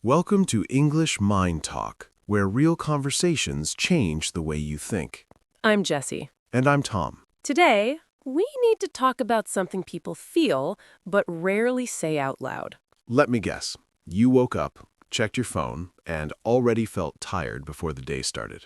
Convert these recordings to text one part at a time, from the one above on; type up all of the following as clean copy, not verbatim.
Welcome to English MindTalk, where real conversations change the way you think. I'm Jessie. And I'm Tom. Today, we need to talk about something people feel but rarely say out loud. Let me guess. You woke up, checked your phone, and already felt tired before the day started.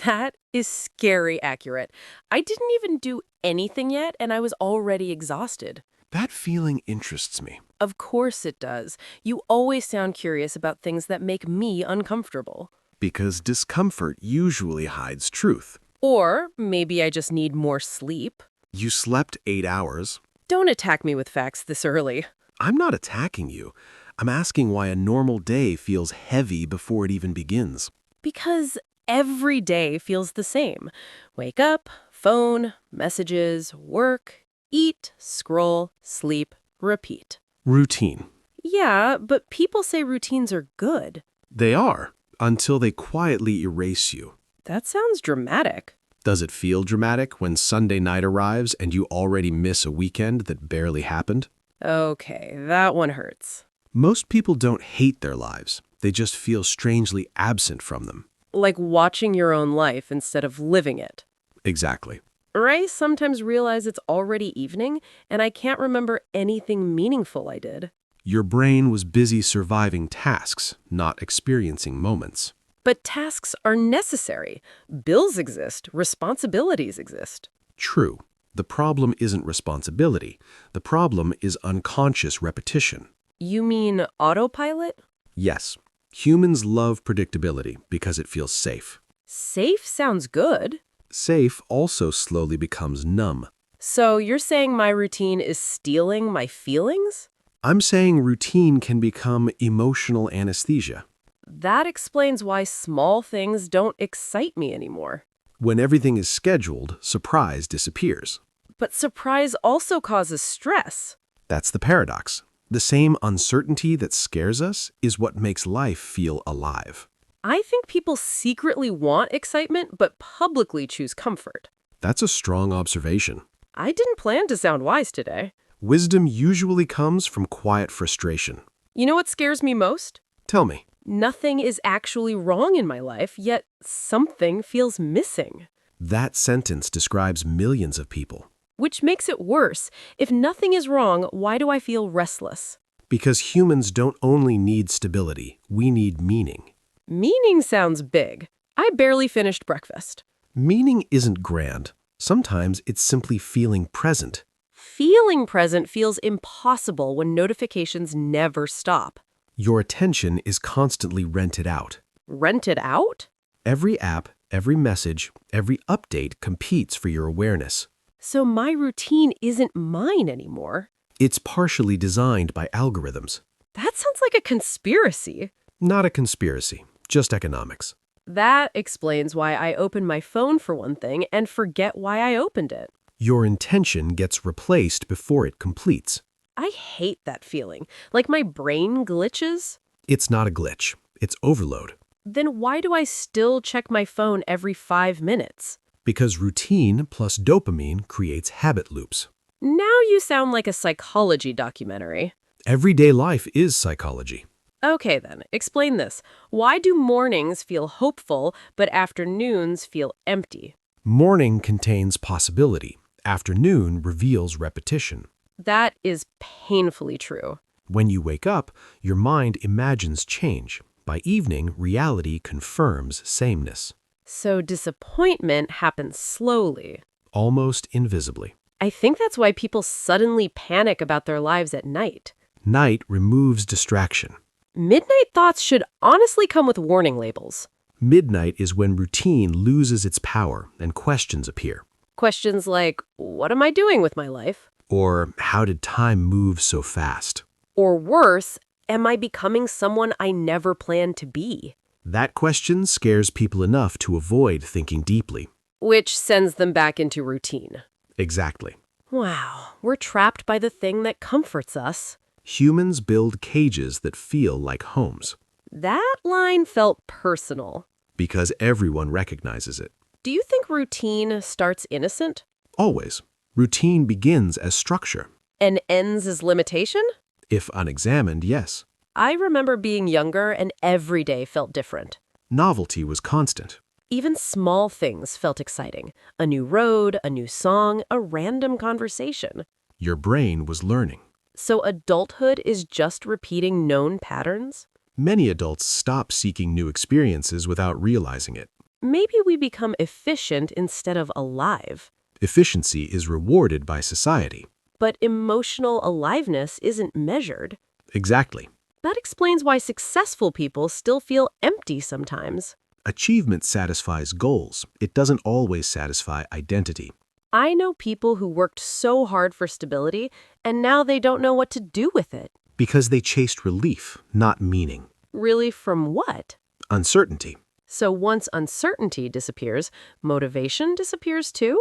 That is scary accurate. I didn't even do anything yet, and I was already exhausted. That feeling interests me. Of course it does. You always sound curious about things that make me uncomfortable. Because discomfort usually hides truth. Or maybe I just need more sleep. You slept 8 hours. Don't attack me with facts this early. I'm not attacking you. I'm asking why a normal day feels heavy before it even begins. Because every day feels the same. Wake up, phone, messages, work, eat, scroll, sleep, repeat. Routine. Yeah, but people say routines are good. They are, until they quietly erase you. That sounds dramatic. Does it feel dramatic when Sunday night arrives and you already miss a weekend that barely happened? Okay, that one hurts. Most people don't hate their lives. They just feel strangely absent from them. Like watching your own life instead of living it. Exactly. I sometimes realize it's already evening, and I can't remember anything meaningful I did. Your brain was busy surviving tasks, not experiencing moments. But tasks are necessary. Bills exist. Responsibilities exist. True. The problem isn't responsibility. The problem is unconscious repetition. You mean autopilot? Yes. Humans love predictability because it feels safe. Safe sounds good. Safe also slowly becomes numb. So you're saying my routine is stealing my feelings? I'm saying routine can become emotional anesthesia. That explains why small things don't excite me anymore. When everything is scheduled, surprise disappears. But surprise also causes stress. That's the paradox. The same uncertainty that scares us is what makes life feel alive. I think people secretly want excitement but publicly choose comfort. That's a strong observation. I didn't plan to sound wise today. Wisdom usually comes from quiet frustration. You know what scares me most? Tell me. Nothing is actually wrong in my life, yet something feels missing. That sentence describes millions of people. Which makes it worse. If nothing is wrong, why do I feel restless? Because humans don't only need stability, we need meaning. Meaning sounds big. I barely finished breakfast. Meaning isn't grand. Sometimes it's simply feeling present. Feeling present feels impossible when notifications never stop. Your attention is constantly rented out. Rented out? Every app, every message, every update competes for your awareness. So my routine isn't mine anymore. It's partially designed by algorithms. That sounds like a conspiracy. Not a conspiracy, just economics. That explains why I open my phone for one thing and forget why I opened it. Your intention gets replaced before it completes. I hate that feeling, like my brain glitches. It's not a glitch, it's overload. Then why do I still check my phone every 5 minutes? Because routine plus dopamine creates habit loops. Now you sound like a psychology documentary. Everyday life is psychology. Okay then, explain this. Why do mornings feel hopeful, but afternoons feel empty? Morning contains possibility. Afternoon reveals repetition. That is painfully true. When you wake up, your mind imagines change. By evening, reality confirms sameness. So disappointment happens slowly. Almost invisibly. I think that's why people suddenly panic about their lives at night. Night removes distraction. Midnight thoughts should honestly come with warning labels. Midnight is when routine loses its power and questions appear. Questions like, what am I doing with my life? Or, how did time move so fast? Or worse, am I becoming someone I never planned to be? That question scares people enough to avoid thinking deeply. Which sends them back into routine. Exactly. Wow, we're trapped by the thing that comforts us. Humans build cages that feel like homes. That line felt personal. Because everyone recognizes it. Do you think routine starts innocent? Always. Routine begins as structure. And ends as limitation? If unexamined, yes. I remember being younger and every day felt different. Novelty was constant. Even small things felt exciting. A new road, a new song, a random conversation. Your brain was learning. So adulthood is just repeating known patterns? Many adults stop seeking new experiences without realizing it. Maybe we become efficient instead of alive. Efficiency is rewarded by society. But emotional aliveness isn't measured. Exactly. That explains why successful people still feel empty sometimes. Achievement satisfies goals. It doesn't always satisfy identity. I know people who worked so hard for stability, and now they don't know what to do with it. Because they chased relief, not meaning. Really, from what? Uncertainty. So once uncertainty disappears, motivation disappears too?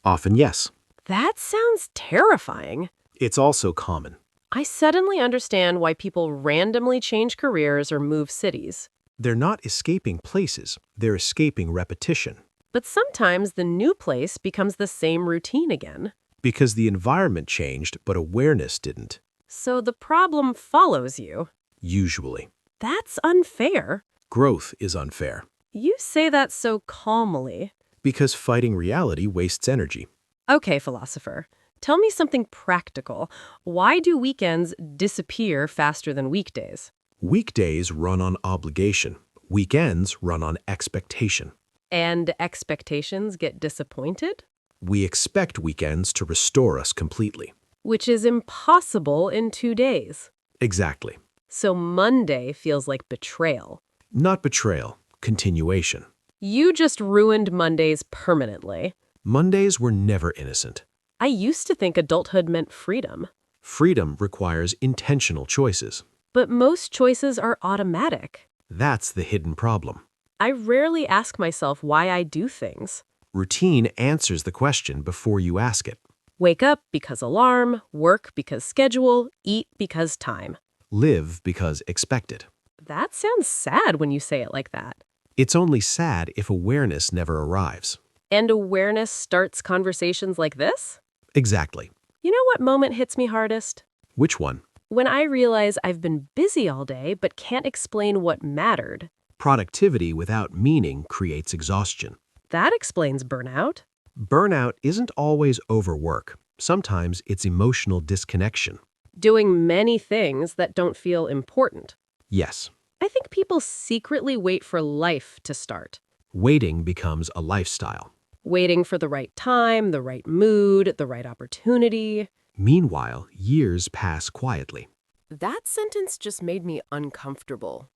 Often, yes. That sounds terrifying. It's also common. I suddenly understand why people randomly change careers or move cities. They're not escaping places. They're escaping repetition. But sometimes the new place becomes the same routine again. Because the environment changed, but awareness didn't. So the problem follows you. Usually. That's unfair. Growth is unfair. You say that so calmly. Because fighting reality wastes energy. Okay, philosopher. Tell me something practical. Why do weekends disappear faster than weekdays? Weekdays run on obligation. Weekends run on expectation. And expectations get disappointed? We expect weekends to restore us completely. Which is impossible in 2 days. Exactly. So Monday feels like betrayal. Not betrayal, continuation. You just ruined Mondays permanently. Mondays were never innocent. I used to think adulthood meant freedom. Freedom requires intentional choices. But most choices are automatic. That's the hidden problem. I rarely ask myself why I do things. Routine answers the question before you ask it. Wake up because alarm, work because schedule, eat because time. Live because expected. That sounds sad when you say it like that. It's only sad if awareness never arrives. And awareness starts conversations like this? Exactly. You know what moment hits me hardest? Which one? When I realize I've been busy all day but can't explain what mattered. Productivity without meaning creates exhaustion. That explains burnout. Burnout isn't always overwork. Sometimes it's emotional disconnection. Doing many things that don't feel important. Yes, I think people secretly wait for life to start. waiting becomes a lifestyle. Waiting for the right time, the right mood, the right opportunity. Meanwhile, years pass quietly. That sentence just made me uncomfortable.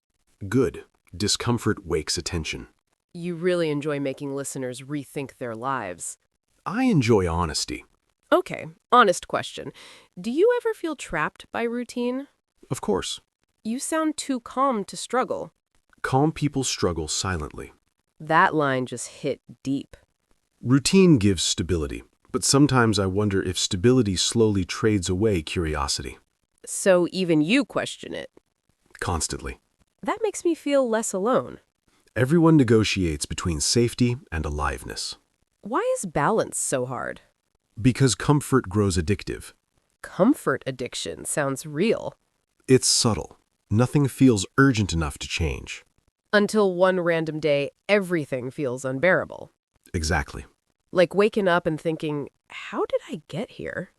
Good. Discomfort wakes attention. You really enjoy making listeners rethink their lives. I enjoy honesty. Okay, honest question. Do you ever feel trapped by routine? Of course. You sound too calm to struggle. Calm people struggle silently. That line just hit deep. Routine gives stability, but sometimes I wonder if stability slowly trades away curiosity. So even you question it. Constantly. That makes me feel less alone. Everyone negotiates between safety and aliveness. Why is balance so hard? Because comfort grows addictive. Comfort addiction sounds real. It's subtle. Nothing feels urgent enough to change. Until one random day, everything feels unbearable. Exactly. Like waking up and thinking, how did I get here?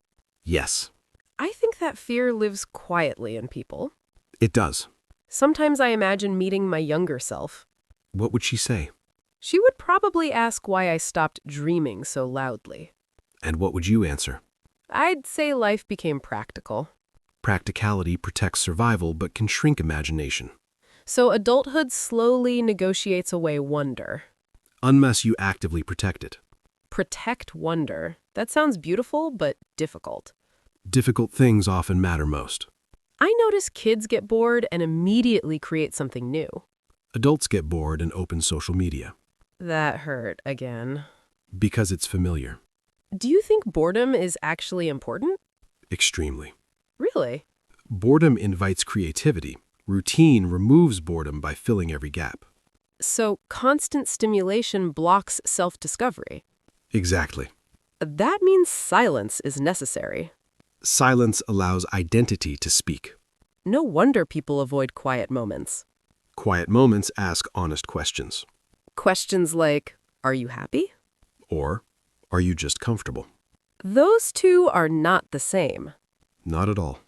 Yes, I think that fear lives quietly in people. it does. Sometimes I imagine meeting my younger self. What would she say? She would probably ask why I stopped dreaming so loudly. And what would you answer? I'd say life became practical. Practicality protects survival but can shrink imagination. So adulthood slowly negotiates away wonder. Unless you actively protect it. Protect wonder. That sounds beautiful, but difficult. Difficult things often matter most. I notice kids get bored and immediately create something new. Adults get bored and open social media. That hurt again. Because it's familiar. Do you think boredom is actually important? Extremely. Really? Boredom invites creativity. Routine removes boredom by filling every gap. So constant stimulation blocks self-discovery. Exactly. That means silence is necessary. Silence allows identity to speak. No wonder people avoid quiet moments. Quiet moments ask honest questions. Questions like, are you happy? Or, are you just comfortable? Those two are not the same. Not at all.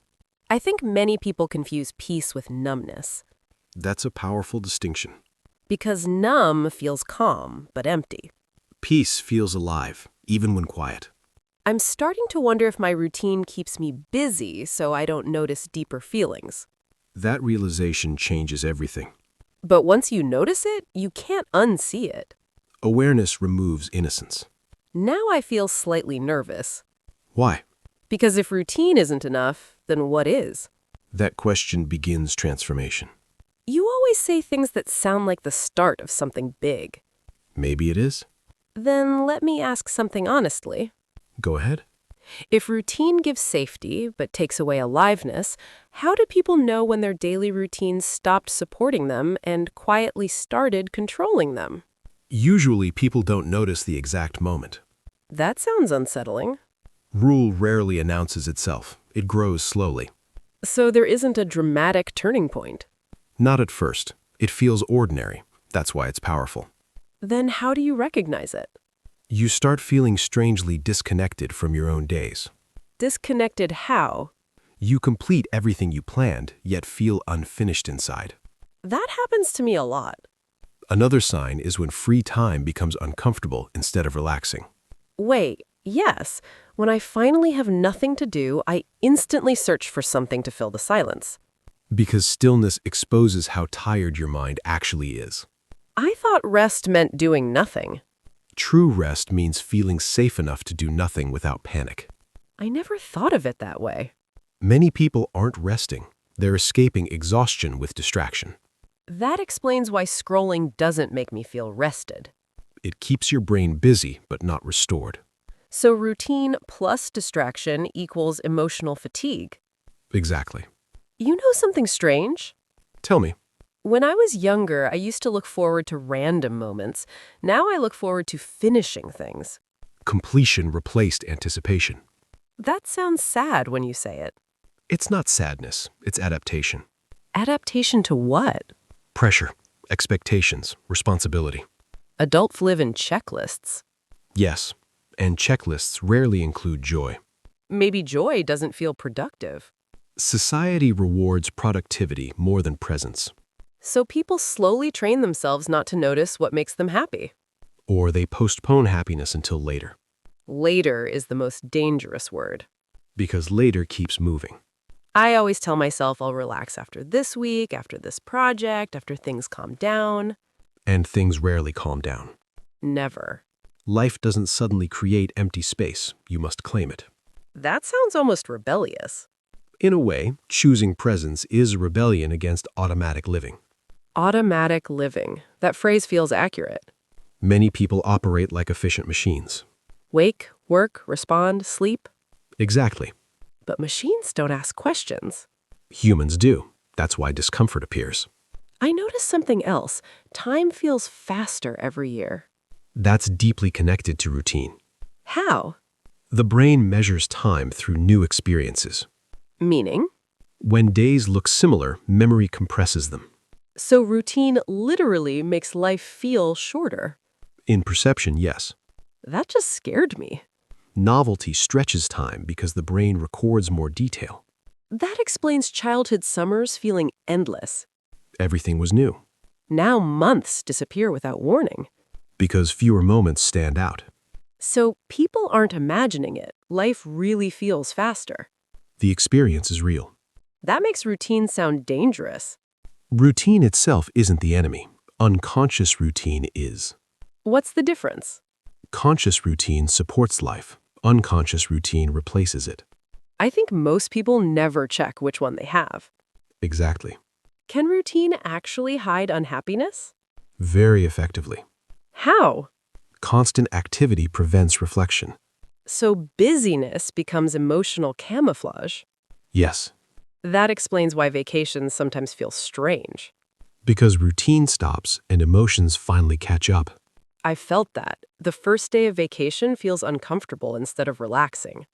I think many people confuse peace with numbness. That's a powerful distinction. Because numb feels calm, but empty. Peace feels alive, even when quiet. I'm starting to wonder if my routine keeps me busy so I don't notice deeper feelings. That realization changes everything. But once you notice it, you can't unsee it. Awareness removes innocence. Now I feel slightly nervous. Why? Because if routine isn't enough, then what is? That question begins transformation. You always say things that sound like the start of something big. Maybe it is. Then let me ask something honestly. Go ahead. If routine gives safety but takes away aliveness, how do people know when their daily routines stopped supporting them and quietly started controlling them? Usually, people don't notice the exact moment. That sounds unsettling. Rule rarely announces itself. It grows slowly. So there isn't a dramatic turning point. Not at first. It feels ordinary. That's why it's powerful. Then how do you recognize it? You start feeling strangely disconnected from your own days. Disconnected how? You complete everything you planned, yet feel unfinished inside. That happens to me a lot. Another sign is when free time becomes uncomfortable instead of relaxing. Wait, yes. When I finally have nothing to do, I instantly search for something to fill the silence. Because stillness exposes how tired your mind actually is. I thought rest meant doing nothing. True rest means feeling safe enough to do nothing without panic. I never thought of it that way. Many people aren't resting. They're escaping exhaustion with distraction. That explains why scrolling doesn't make me feel rested. It keeps your brain busy but not restored. So routine plus distraction equals emotional fatigue. Exactly. You know something strange? Tell me. When I was younger, I used to look forward to random moments. Now I look forward to finishing things. Completion replaced anticipation. That sounds sad when you say it. It's not sadness, it's adaptation. Adaptation to what? Pressure, expectations, responsibility. Adults live in checklists. Yes, and checklists rarely include joy. Maybe joy doesn't feel productive. Society rewards productivity more than presence. So people slowly train themselves not to notice what makes them happy. Or they postpone happiness until later. Later is the most dangerous word. Because later keeps moving. I always tell myself I'll relax after this week, after this project, after things calm down. And things rarely calm down. Never. Life doesn't suddenly create empty space. You must claim it. That sounds almost rebellious. In a way, choosing presence is a rebellion against automatic living. Automatic living. That phrase feels accurate. Many people operate like efficient machines. Wake, work, respond, sleep. Exactly. But machines don't ask questions. Humans do. That's why discomfort appears. I noticed something else. Time feels faster every year. That's deeply connected to routine. How? The brain measures time through new experiences. Meaning? When days look similar, memory compresses them. So routine literally makes life feel shorter. In perception, yes. That just scared me. Novelty stretches time because the brain records more detail. That explains childhood summers feeling endless. Everything was new. Now months disappear without warning. Because fewer moments stand out. So people aren't imagining it. Life really feels faster. The experience is real. That makes routine sound dangerous. Routine itself isn't the enemy. Unconscious routine is. What's the difference? Conscious routine supports life. Unconscious routine replaces it. I think most people never check which one they have. Exactly. Can routine actually hide unhappiness? Very effectively. How? Constant activity prevents reflection. So busyness becomes emotional camouflage. Yes, That explains why vacations sometimes feel strange. because routine stops and emotions finally catch up. I felt that. The first day of vacation feels uncomfortable instead of relaxing.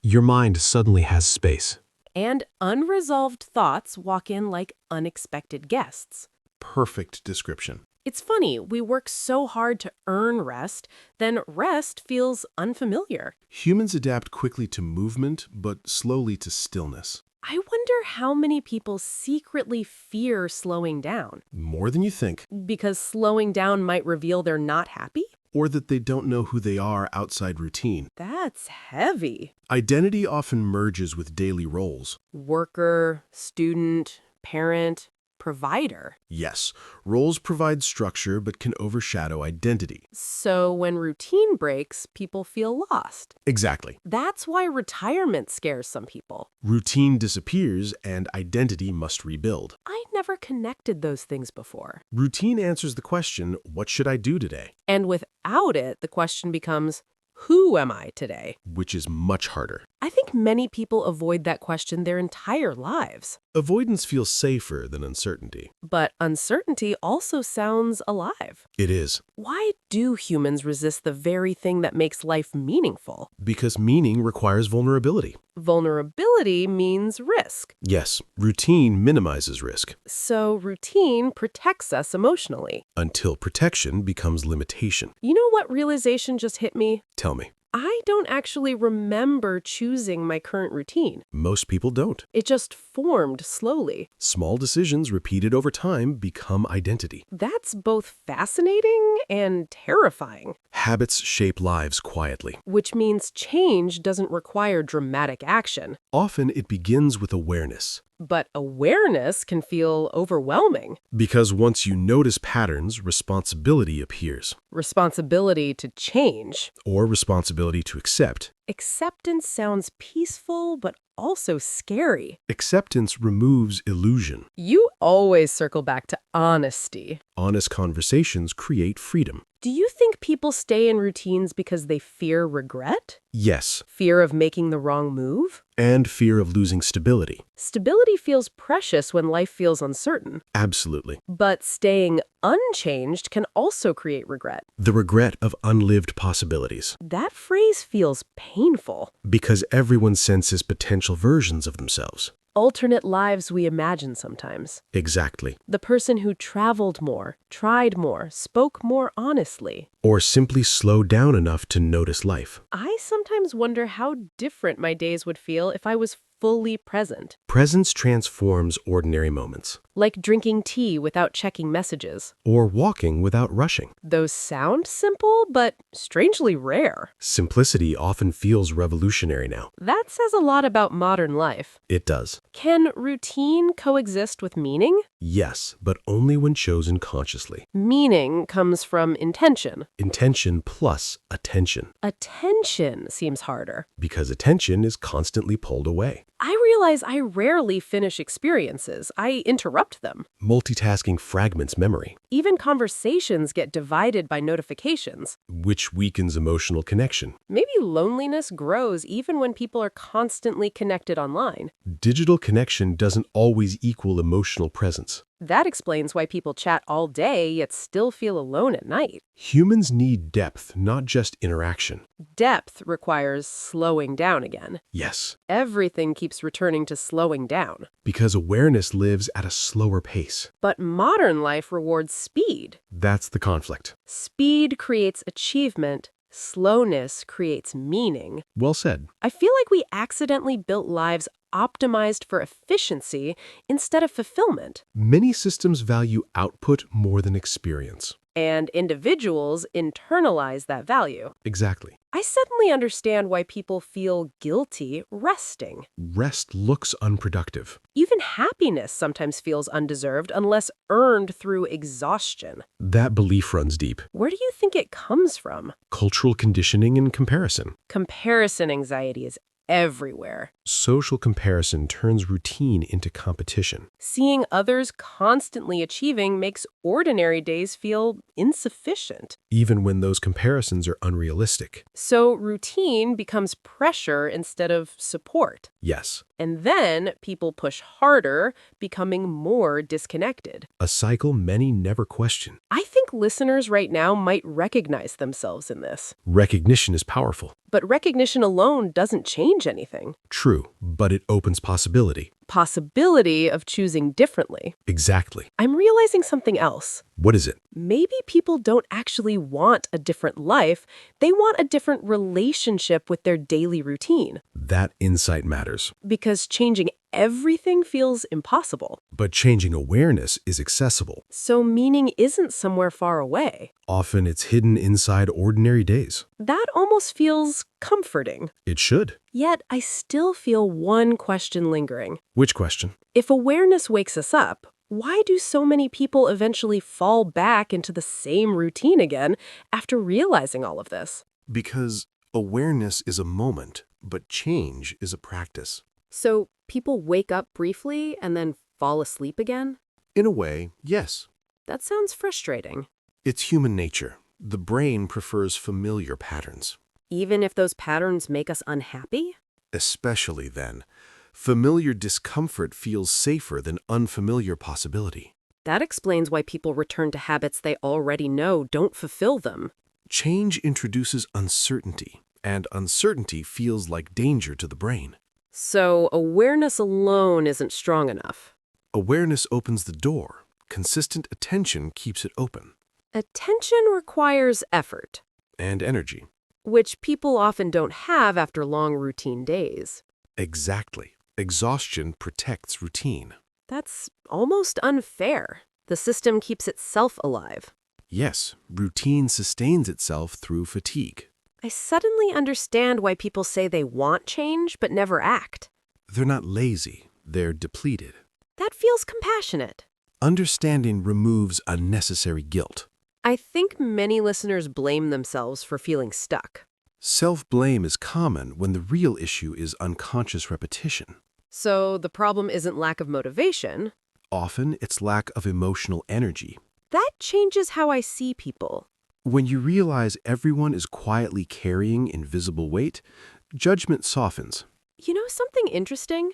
Your mind suddenly has space. And unresolved thoughts walk in like unexpected guests. Perfect description. It's funny, we work so hard to earn rest, then rest feels unfamiliar. Humans adapt quickly to movement, but slowly to stillness. I wonder how many people secretly fear slowing down. More than you think. Because slowing down might reveal they're not happy? Or that they don't know who they are outside routine. That's heavy. Identity often merges with daily roles. Worker, student, parent, provider. Yes, roles provide structure but can overshadow identity. So when routine breaks, people feel lost. Exactly. That's why retirement scares some people. Routine disappears and identity must rebuild. I never connected those things before. Routine answers the question, what should I do today? And without it, the question becomes, who am I today? Which is much harder. I think many people avoid that question their entire lives. Avoidance feels safer than uncertainty. But uncertainty also sounds alive. It is. Why do humans resist the very thing that makes life meaningful? Because meaning requires vulnerability. Vulnerability means risk. Yes, routine minimizes risk. So routine protects us emotionally. Until protection becomes limitation. You know what realization just hit me? Tell me. I don't actually remember choosing my current routine. Most people don't. It just formed slowly. Small decisions repeated over time become identity. That's both fascinating and terrifying. Habits shape lives quietly. Which means change doesn't require dramatic action. Often it begins with awareness. But awareness can feel overwhelming. Because once you notice patterns, responsibility appears. Responsibility to change. Or responsibility to accept. Acceptance sounds peaceful, but also scary. Acceptance removes illusion. You always circle back to honesty. Honest conversations create freedom. Do you think people stay in routines because they fear regret? Yes. Fear of making the wrong move? And fear of losing stability. Stability feels precious when life feels uncertain. Absolutely. But staying unchanged can also create regret. The regret of unlived possibilities. That phrase feels painful. Because everyone senses potential versions of themselves. Alternate lives we imagine sometimes. Exactly. The person who traveled more, tried more, spoke more honestly. Or simply slowed down enough to notice life. I sometimes wonder how different my days would feel if I was fully present. Presence transforms ordinary moments. Like drinking tea without checking messages. Or walking without rushing. Those sound simple, but strangely rare. Simplicity often feels revolutionary now. That says a lot about modern life. It does. Can routine coexist with meaning? Yes, but only when chosen consciously. Meaning comes from intention. Intention plus attention. Attention seems harder. Because attention is constantly pulled away. I realize I rarely finish experiences. I interrupt them. Multitasking fragments memory. Even conversations get divided by notifications. Which weakens emotional connection. Maybe loneliness grows even when people are constantly connected online. Digital connection doesn't always equal emotional presence. That explains why people chat all day yet still feel alone at night. Humans need depth, not just interaction. Depth requires slowing down again. Yes. Everything keeps returning to slowing down. Because awareness lives at a slower pace. But modern life rewards speed. That's the conflict. Speed creates achievement. Slowness creates meaning. Well said. I feel like we accidentally built lives optimized for efficiency instead of fulfillment. Many systems value output more than experience. And individuals internalize that value. Exactly. I suddenly understand why people feel guilty resting. Rest looks unproductive. Even happiness sometimes feels undeserved unless earned through exhaustion. That belief runs deep. Where do you think it comes from? Cultural conditioning and comparison. Comparison anxiety is everywhere. Social comparison turns routine into competition. Seeing others constantly achieving makes ordinary days feel insufficient. Even when those comparisons are unrealistic. So routine becomes pressure instead of support. Yes. And then people push harder, becoming more disconnected. A cycle many never question. I think think listeners right now might recognize themselves in this. Recognition is powerful. But recognition alone doesn't change anything. True, but it opens possibility. Possibility of choosing differently. Exactly. I'm realizing something else. What is it? Maybe people don't actually want a different life. They want a different relationship with their daily routine. That insight matters. Because changing everything feels impossible. But changing awareness is accessible. So meaning isn't somewhere far away. Often it's hidden inside ordinary days. That almost feels comforting. It should. Yet I still feel one question lingering. Which question? If awareness wakes us up, why do so many people eventually fall back into the same routine again after realizing all of this? Because awareness is a moment, but change is a practice. So people wake up briefly and then fall asleep again? In a way, yes. That sounds frustrating. It's human nature. The brain prefers familiar patterns. Even if those patterns make us unhappy? Especially then. Familiar discomfort feels safer than unfamiliar possibility. That explains why people return to habits they already know don't fulfill them. Change introduces uncertainty, and uncertainty feels like danger to the brain. So awareness alone isn't strong enough. Awareness opens the door. Consistent attention keeps it open. Attention requires effort, And energy. which people often don't have after long routine days. Exactly. Exhaustion protects routine. That's almost unfair. The system keeps itself alive. Yes, routine sustains itself through fatigue. I suddenly understand why people say they want change but never act. They're not lazy, they're depleted. That feels compassionate. Understanding removes unnecessary guilt. I think many listeners blame themselves for feeling stuck. Self-blame is common when the real issue is unconscious repetition. So the problem isn't lack of motivation. Often, it's lack of emotional energy. That changes how I see people. When you realize everyone is quietly carrying invisible weight, judgment softens. You know something interesting?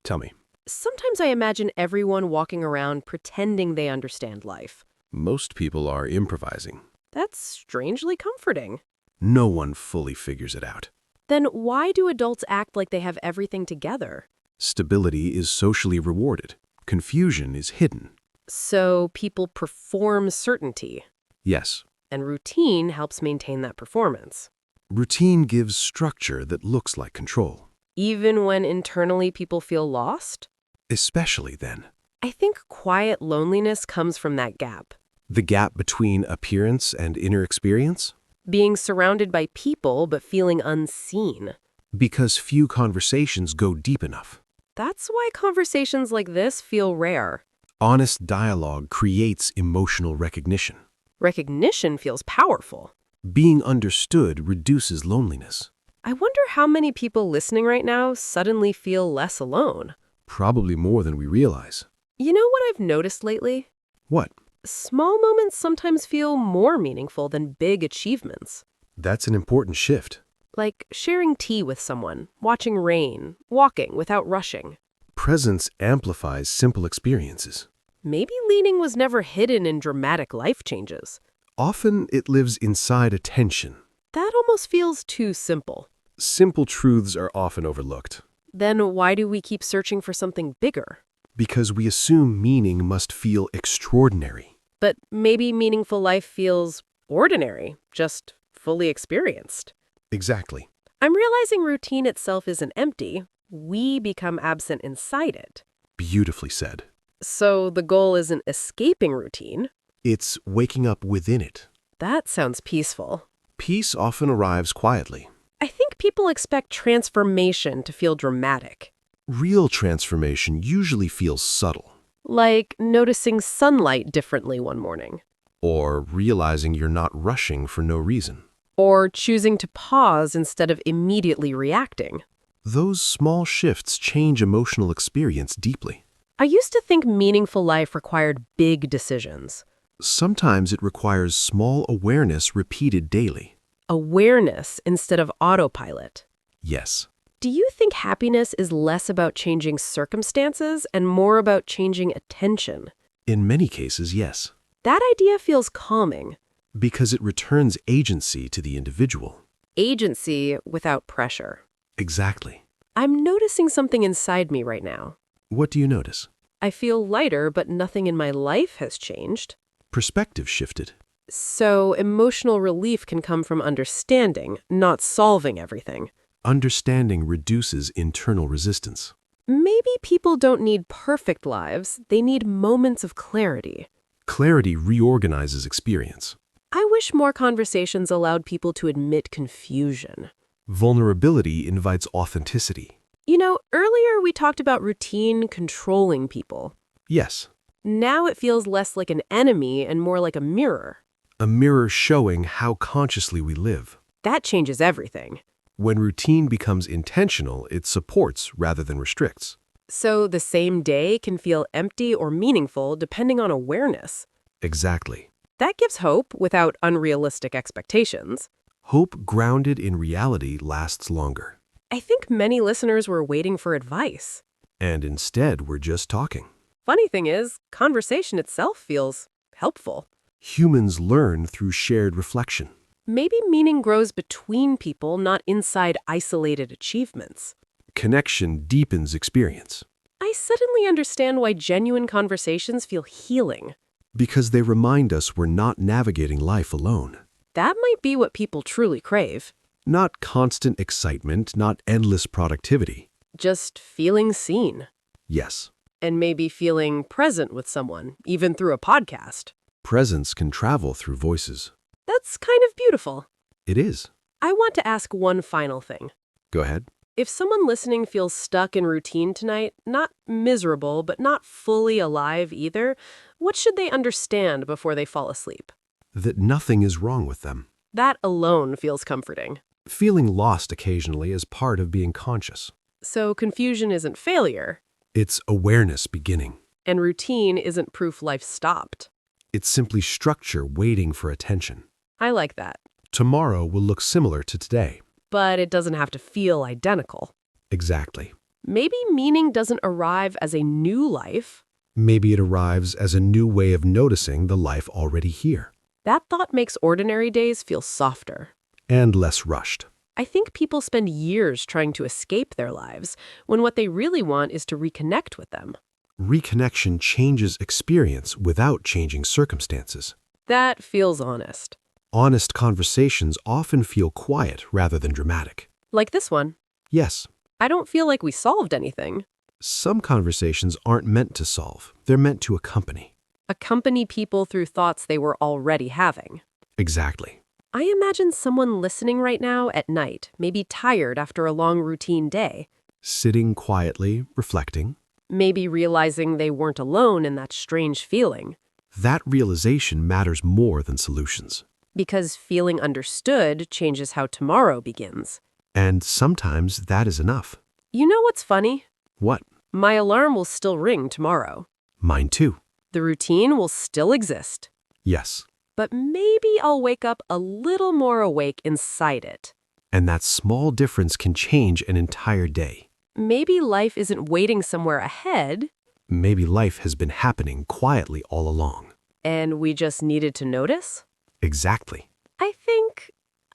Tell me. Sometimes I imagine everyone walking around pretending they understand life. Most people are improvising. That's strangely comforting. No one fully figures it out. Then why do adults act like they have everything together? Stability is socially rewarded. Confusion is hidden. So people perform certainty, Yes, and routine helps maintain that performance. routine gives structure that looks like control. Even when internally people feel lost? Especially then. I think quiet loneliness comes from that gap. The gap between appearance and inner experience? Being surrounded by people but feeling unseen. Because few conversations go deep enough. That's why conversations like this feel rare. Honest dialogue creates emotional recognition. Recognition feels powerful. Being understood reduces loneliness. I wonder how many people listening right now suddenly feel less alone. Probably more than we realize. You know what I've noticed lately? What? Small moments sometimes feel more meaningful than big achievements. That's an important shift. Like sharing tea with someone, watching rain, walking without rushing. Presence amplifies simple experiences. Maybe leading was never hidden in dramatic life changes. Often it lives inside attention. That almost feels too simple. Simple truths are often overlooked. Then why do we keep searching for something bigger? Because we assume meaning must feel extraordinary. But maybe meaningful life feels ordinary, just fully experienced. Exactly. I'm realizing routine itself isn't empty. We become absent inside it. Beautifully said. So the goal isn't escaping routine. It's waking up within it. That sounds peaceful. Peace often arrives quietly. I think people expect transformation to feel dramatic. Real transformation usually feels subtle. Like noticing sunlight differently one morning. Or realizing you're not rushing for no reason. Or choosing to pause instead of immediately reacting. Those small shifts change emotional experience deeply. I used to think meaningful life required big decisions. Sometimes it requires small awareness repeated daily. Awareness instead of autopilot. Yes. Do you think happiness is less about changing circumstances and more about changing attention? In many cases, yes. That idea feels calming. Because it returns agency to the individual. Agency without pressure. Exactly. I'm noticing something inside me right now. What do you notice? I feel lighter, but nothing in my life has changed. Perspective shifted. So emotional relief can come from understanding, not solving everything. Understanding reduces internal resistance. Maybe people don't need perfect lives, they need moments of clarity. Clarity reorganizes experience. I wish more conversations allowed people to admit confusion. Vulnerability invites authenticity. You know, earlier we talked about routine controlling people. Yes, Now it feels less like an enemy and more like a mirror. a mirror showing how consciously we live. That changes everything. When routine becomes intentional, it supports rather than restricts. So the same day can feel empty or meaningful depending on awareness. Exactly. That gives hope without unrealistic expectations. Hope grounded in reality lasts longer. I think many listeners were waiting for advice. And instead, we're just talking. Funny thing is, conversation itself feels helpful. Humans learn through shared reflection. Maybe meaning grows between people, not inside isolated achievements. Connection deepens experience. I suddenly understand why genuine conversations feel healing. Because they remind us we're not navigating life alone. That might be what people truly crave. Not constant excitement, not endless productivity. Just feeling seen. Yes, And maybe feeling present with someone, even through a podcast. presence can travel through voices. That's kind of beautiful. It is. I want to ask one final thing. Go ahead. If someone listening feels stuck in routine tonight, not miserable, but not fully alive either, what should they understand before they fall asleep? That nothing is wrong with them. That alone feels comforting. Feeling lost occasionally is part of being conscious. So confusion isn't failure, It's awareness beginning. and routine isn't proof life stopped. It's simply structure waiting for attention. I like that. Tomorrow will look similar to today. But it doesn't have to feel identical. Exactly. Maybe meaning doesn't arrive as a new life. Maybe it arrives as a new way of noticing the life already here. That thought makes ordinary days feel softer. And less rushed. I think people spend years trying to escape their lives, when what they really want is to reconnect with them. Reconnection changes experience without changing circumstances. That feels honest. Honest conversations often feel quiet rather than dramatic. Like this one. Yes, I don't feel like we solved anything. some conversations aren't meant to solve. They're meant to accompany. Accompany people through thoughts they were already having. Exactly. I imagine someone listening right now at night, maybe tired after a long routine day, Sitting quietly, reflecting. maybe realizing they weren't alone in that strange feeling. That realization matters more than solutions. Because feeling understood changes how tomorrow begins. And sometimes that is enough. You know what's funny? What? My alarm will still ring tomorrow. Mine too. The routine will still exist. Yes. But maybe I'll wake up a little more awake inside it. And that small difference can change an entire day. Maybe life isn't waiting somewhere ahead, Maybe life has been happening quietly all along. and we just needed to notice? Exactly. I think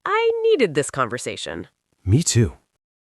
I needed this conversation. Me too.